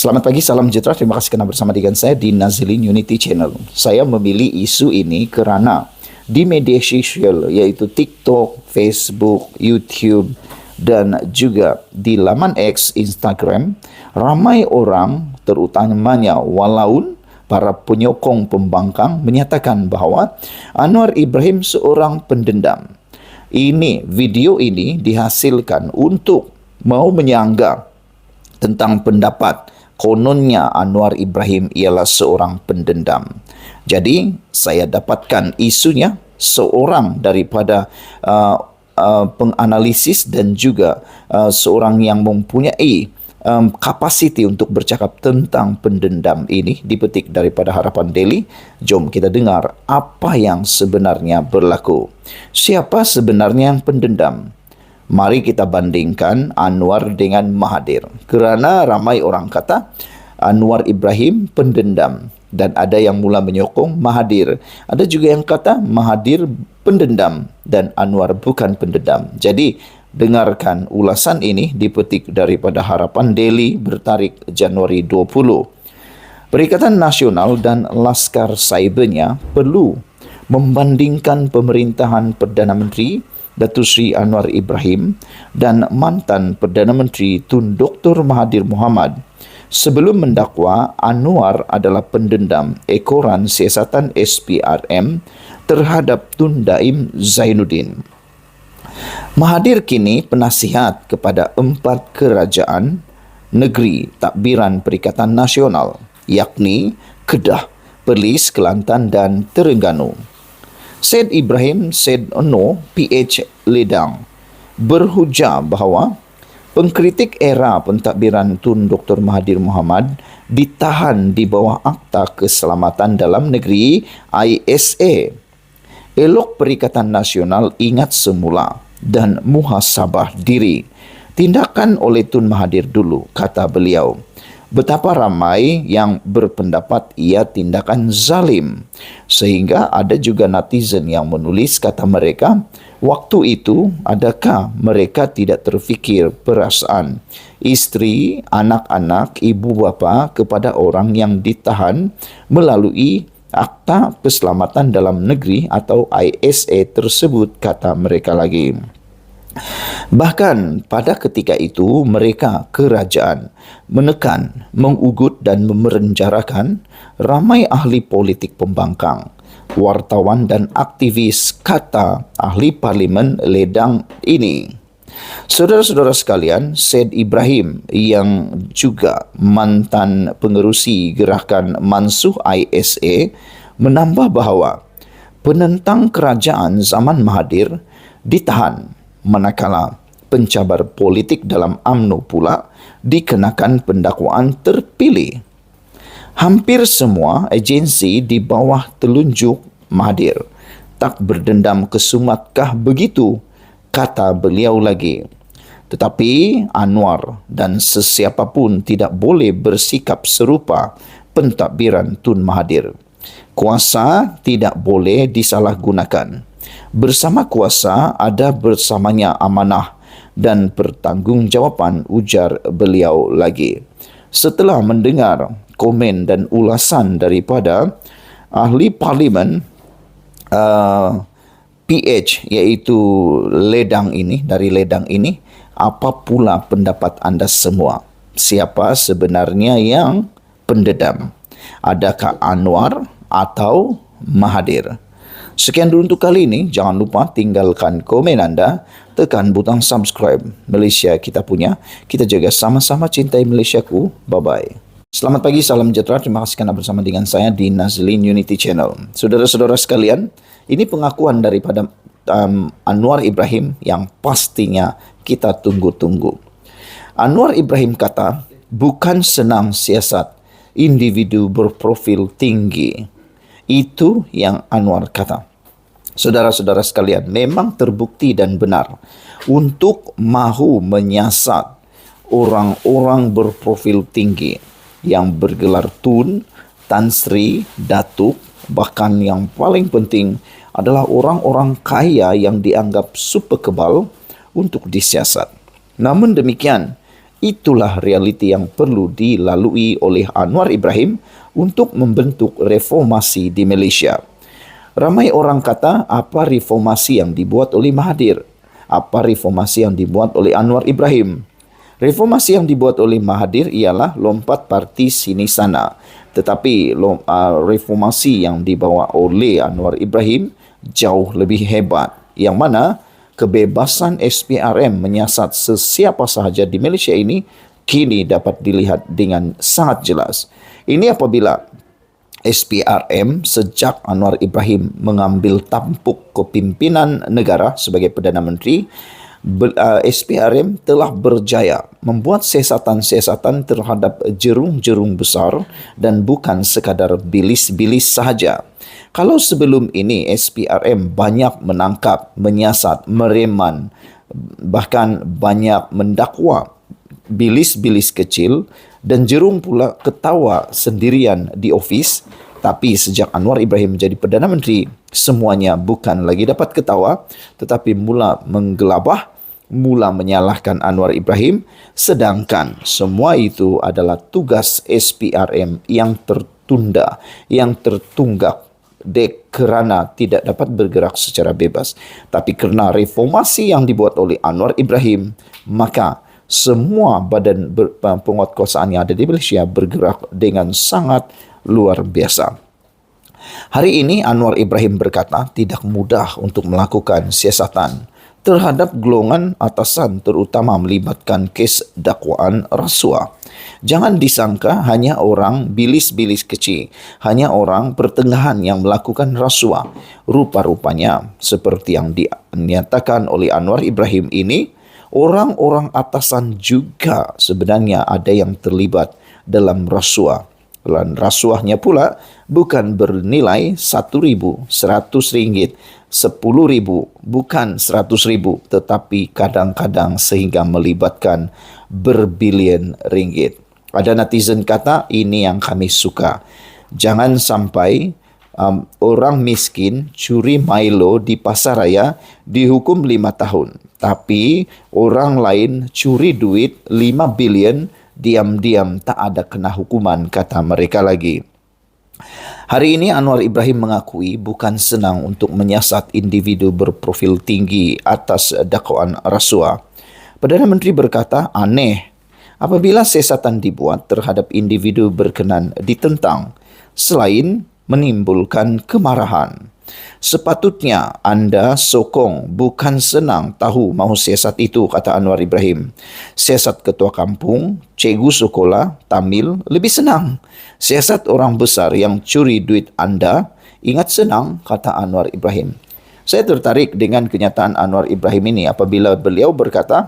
Selamat pagi, salam sejahtera. Terima kasih kerana bersama dengan saya di Nazilin Unity Channel. Saya memilih isu ini kerana di media sosial iaitu TikTok, Facebook, YouTube dan juga di laman X, Instagram, ramai orang terutamanya walaun para penyokong pembangkang menyatakan bahawa Anwar Ibrahim seorang pendendam. Video ini dihasilkan untuk mau menyanggah tentang pendapat kononnya Anwar Ibrahim ialah seorang pendendam. Jadi, saya dapatkan isunya seorang daripada penganalisis dan juga seorang yang mempunyai kapasiti untuk bercakap tentang pendendam ini dipetik daripada Harapan Daily. Jom kita dengar apa yang sebenarnya berlaku. Siapa sebenarnya yang pendendam? Mari kita bandingkan Anwar dengan Mahathir. Kerana ramai orang kata Anwar Ibrahim pendendam dan ada yang mula menyokong Mahathir. Ada juga yang kata Mahathir pendendam dan Anwar bukan pendendam. Jadi, dengarkan ulasan ini dipetik daripada Harapan Daily bertarikh Januari 20. Perikatan Nasional dan Laskar Cybernya perlu membandingkan pemerintahan Perdana Menteri Datuk Seri Anwar Ibrahim dan mantan Perdana Menteri Tun Dr. Mahathir Mohamad sebelum mendakwa Anwar adalah pendendam ekoran siasatan SPRM terhadap Tun Daim Zainuddin. Mahathir kini penasihat kepada 4 kerajaan negeri takbiran Perikatan Nasional, yakni Kedah, Perlis, Kelantan dan Terengganu. Syed Ibrahim Syed Ono PH Ledang berhujah bahawa pengkritik era pentadbiran Tun Dr. Mahathir Mohamad ditahan di bawah Akta Keselamatan Dalam Negeri ISA. Elok Perikatan Nasional ingat semula dan muhasabah diri. Tindakan oleh Tun Mahathir dulu, kata beliau. Betapa ramai yang berpendapat ia tindakan zalim. Sehingga ada juga netizen yang menulis kata mereka, waktu itu adakah mereka tidak terfikir perasaan isteri, anak-anak, ibu bapa kepada orang yang ditahan melalui Akta Keselamatan Dalam Negeri atau ISA tersebut, kata mereka lagi. Bahkan pada ketika itu mereka kerajaan menekan, mengugut dan memenjarakan ramai ahli politik pembangkang, wartawan dan aktivis, kata ahli parlimen Ledang ini. Saudara-saudara sekalian, Syed Ibrahim yang juga mantan pengerusi gerakan Mansuh ISA menambah bahawa penentang kerajaan zaman Mahathir ditahan manakala pencabar politik dalam UMNO pula dikenakan pendakwaan terpilih. Hampir semua agensi di bawah telunjuk Mahathir tak berdendam kesumatkah begitu, kata beliau lagi. Tetapi Anwar dan sesiapa pun tidak boleh bersikap serupa pentadbiran Tun Mahathir. Kuasa tidak boleh disalahgunakan. Bersama kuasa ada bersamanya amanah dan pertanggungjawaban, ujar beliau lagi. Setelah mendengar komen dan ulasan daripada ahli parlimen PH iaitu Ledang ini, dari Ledang ini, apa pula pendapat anda semua? Siapa sebenarnya yang pendendam? Adakah Anwar atau Mahathir? Sekian dulu untuk kali ini. Jangan lupa tinggalkan komen anda, tekan butang subscribe. Malaysia kita punya. Kita jaga sama-sama cintai Malaysiaku. Bye-bye. Selamat pagi, salam sejahtera. Terima kasih kerana bersama dengan saya di Nazilin Unity Channel. Saudara-saudara sekalian, ini pengakuan daripada Anwar Ibrahim yang pastinya kita tunggu-tunggu. Anwar Ibrahim kata, bukan senang siasat individu berprofil tinggi. Itu yang Anwar kata. Saudara-saudara sekalian, memang terbukti dan benar untuk mahu menyiasat orang-orang berprofil tinggi yang bergelar Tun, Tan Sri, Datuk, bahkan yang paling penting adalah orang-orang kaya yang dianggap super kebal untuk disiasat. Namun demikian, Itulah realiti yang perlu dilalui oleh Anwar Ibrahim untuk membentuk reformasi di Malaysia. Ramai orang kata, apa reformasi yang dibuat oleh Mahathir? Apa reformasi yang dibuat oleh Anwar Ibrahim? Reformasi yang dibuat oleh Mahathir ialah lompat parti sini sana. Tetapi reformasi yang dibawa oleh Anwar Ibrahim jauh lebih hebat. Yang mana kebebasan SPRM menyiasat sesiapa sahaja di Malaysia ini kini dapat dilihat dengan sangat jelas. Ini apabila SPRM sejak Anwar Ibrahim mengambil tampuk kepimpinan negara sebagai Perdana Menteri, SPRM telah berjaya membuat siasatan-siasatan terhadap jerung-jerung besar dan bukan sekadar bilis-bilis sahaja. Kalau sebelum ini SPRM banyak menangkap, menyiasat, mereman, bahkan banyak mendakwa bilis-bilis kecil dan jerung pula ketawa sendirian di ofis, tapi sejak Anwar Ibrahim menjadi Perdana Menteri, semuanya bukan lagi dapat ketawa tetapi mula menggelabah, mula menyalahkan Anwar Ibrahim, sedangkan semua itu adalah tugas SPRM yang tertunda, yang tertunggak kerana tidak dapat bergerak secara bebas. Tapi kerana reformasi yang dibuat oleh Anwar Ibrahim, maka semua badan penguatkuasaan yang ada di Malaysia bergerak dengan sangat luar biasa. Hari ini Anwar Ibrahim berkata tidak mudah untuk melakukan siasatan terhadap golongan atasan, terutama melibatkan kes dakwaan rasuah. Jangan disangka hanya orang bilis-bilis kecil, hanya orang pertengahan yang melakukan rasuah. Rupa-rupanya seperti yang dinyatakan oleh Anwar Ibrahim ini, orang-orang atasan juga sebenarnya ada yang terlibat dalam rasuah. Dan rasuahnya pula bukan bernilai RM1,000, RM100, RM10,000, bukan RM100,000, tetapi kadang-kadang sehingga melibatkan berbilion ringgit. Ada netizen kata, ini yang kami suka. Jangan sampai orang miskin curi Milo di pasaraya dihukum 5 tahun. Tapi orang lain curi duit 5 bilion, diam-diam tak ada kena hukuman, kata mereka lagi. Hari ini Anwar Ibrahim mengakui bukan senang untuk menyiasat individu berprofil tinggi atas dakwaan rasuah. Perdana Menteri berkata, aneh apabila siasatan dibuat terhadap individu berkenan ditentang selain menimbulkan kemarahan. Sepatutnya anda sokong, bukan senang tahu mahu siasat itu, kata Anwar Ibrahim. Siasat ketua kampung, cikgu sekolah, Tamil lebih senang. Siasat orang besar yang curi duit anda, ingat senang, kata Anwar Ibrahim. Saya tertarik dengan kenyataan Anwar Ibrahim ini apabila beliau berkata,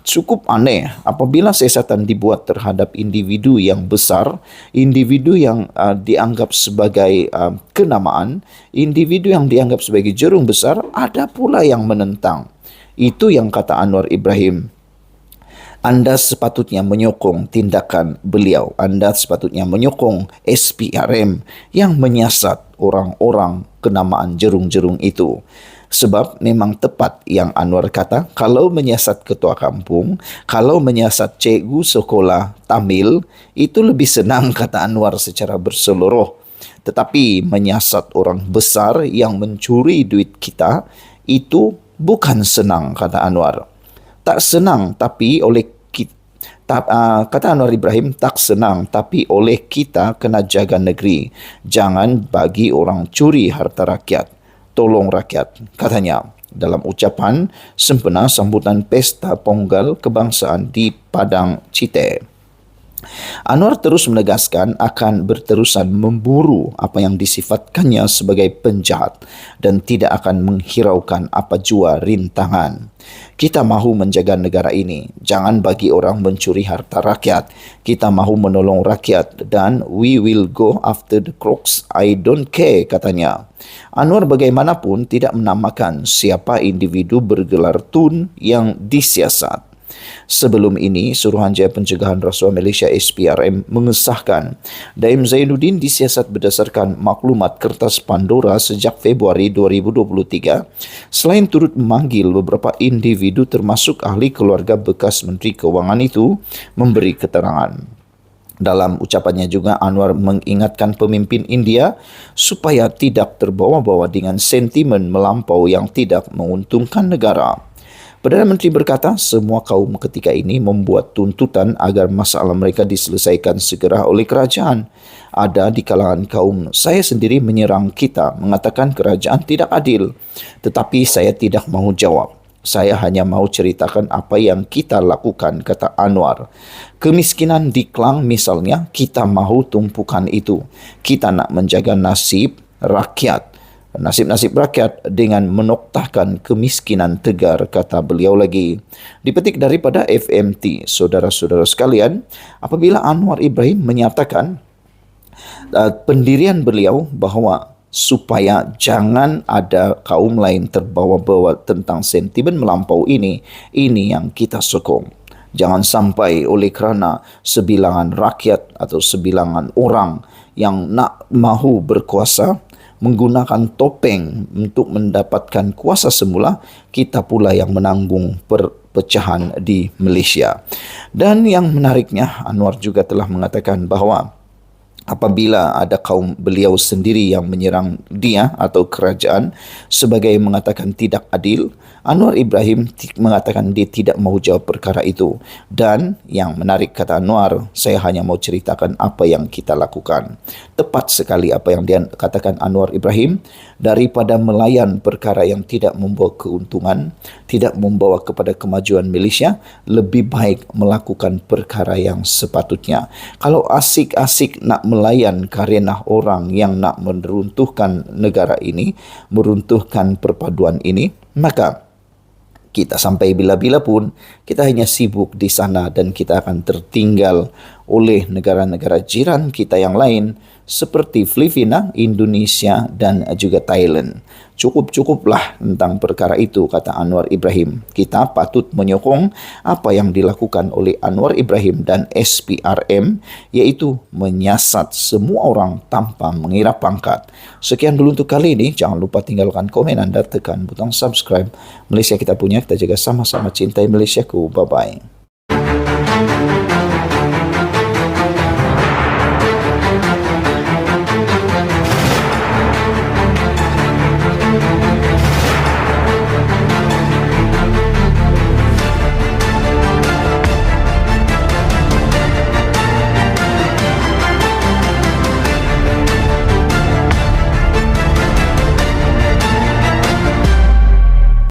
cukup aneh apabila siasatan dibuat terhadap individu yang besar, individu yang dianggap sebagai kenamaan, individu yang dianggap sebagai jerung besar, ada pula yang menentang. Itu yang kata Anwar Ibrahim. Anda sepatutnya menyokong tindakan beliau. Anda sepatutnya menyokong SPRM yang menyiasat orang-orang kenamaan jerung-jerung itu. Sebab memang tepat yang Anwar kata, kalau menyiasat ketua kampung, kalau menyiasat cikgu sekolah Tamil, itu lebih senang, kata Anwar secara berseluruh. Tetapi menyiasat orang besar yang mencuri duit kita, itu bukan senang, kata Anwar. Tak senang, tapi oleh kata Anwar Ibrahim, tak senang, tapi oleh kita kena jaga negeri. Jangan bagi orang curi harta rakyat. Tolong rakyat, katanya dalam ucapan sempena sambutan Pesta Ponggal Kebangsaan di Padang Cite. Anwar terus menegaskan akan berterusan memburu apa yang disifatkannya sebagai penjahat dan tidak akan menghiraukan apa jua rintangan. Kita mahu menjaga negara ini. Jangan bagi orang mencuri harta rakyat. Kita mahu menolong rakyat dan we will go after the crooks. I don't care, katanya. Anwar bagaimanapun tidak menamakan siapa individu bergelar Tun yang disiasat. Sebelum ini, Suruhanjaya Pencegahan Rasuah Malaysia SPRM mengesahkan Daim Zainuddin disiasat berdasarkan maklumat kertas Pandora sejak Februari 2023 selain turut memanggil beberapa individu termasuk ahli keluarga bekas Menteri Kewangan itu memberi keterangan. Dalam ucapannya juga, Anwar mengingatkan pemimpin India supaya tidak terbawa-bawa dengan sentimen melampau yang tidak menguntungkan negara. Perdana Menteri berkata, semua kaum ketika ini membuat tuntutan agar masalah mereka diselesaikan segera oleh kerajaan. Ada di kalangan kaum saya sendiri menyerang kita, mengatakan kerajaan tidak adil. Tetapi saya tidak mahu jawab. Saya hanya mahu ceritakan apa yang kita lakukan, kata Anwar. Kemiskinan di Klang misalnya, kita mahu tumpukan itu. Kita nak menjaga nasib rakyat dengan menoktahkan kemiskinan tegar, kata beliau lagi. Dipetik daripada FMT, saudara-saudara sekalian, apabila Anwar Ibrahim menyatakan pendirian beliau bahawa supaya jangan ada kaum lain terbawa-bawa tentang sentimen melampau ini yang kita sokong. Jangan sampai oleh kerana sebilangan rakyat atau sebilangan orang yang nak mahu berkuasa menggunakan topeng untuk mendapatkan kuasa semula, kita pula yang menanggung perpecahan di Malaysia. Dan yang menariknya, Anwar juga telah mengatakan bahawa apabila ada kaum beliau sendiri yang menyerang dia atau kerajaan sebagai mengatakan tidak adil, Anwar Ibrahim mengatakan dia tidak mahu jawab perkara itu. Dan yang menarik, kata Anwar, saya hanya mau ceritakan apa yang kita lakukan. Tepat sekali apa yang dia katakan Anwar Ibrahim. Daripada melayan perkara yang tidak membawa keuntungan, tidak membawa kepada kemajuan Malaysia, lebih baik melakukan perkara yang sepatutnya. Kalau asik-asik nak melayan karena orang yang nak meruntuhkan negara ini, meruntuhkan perpaduan ini, maka kita sampai bila-bila pun kita hanya sibuk di sana dan kita akan tertinggal oleh negara-negara jiran kita yang lain seperti Filipina, Indonesia dan juga Thailand. Cukup-cukuplah tentang perkara itu, kata Anwar Ibrahim. Kita patut menyokong apa yang dilakukan oleh Anwar Ibrahim dan SPRM, iaitu menyiasat semua orang tanpa mengira pangkat. Sekian dulu untuk kali ini. Jangan lupa tinggalkan komen anda, tekan butang subscribe. Malaysia kita punya, kita jaga sama-sama cintai Malaysiaku. Bye-bye.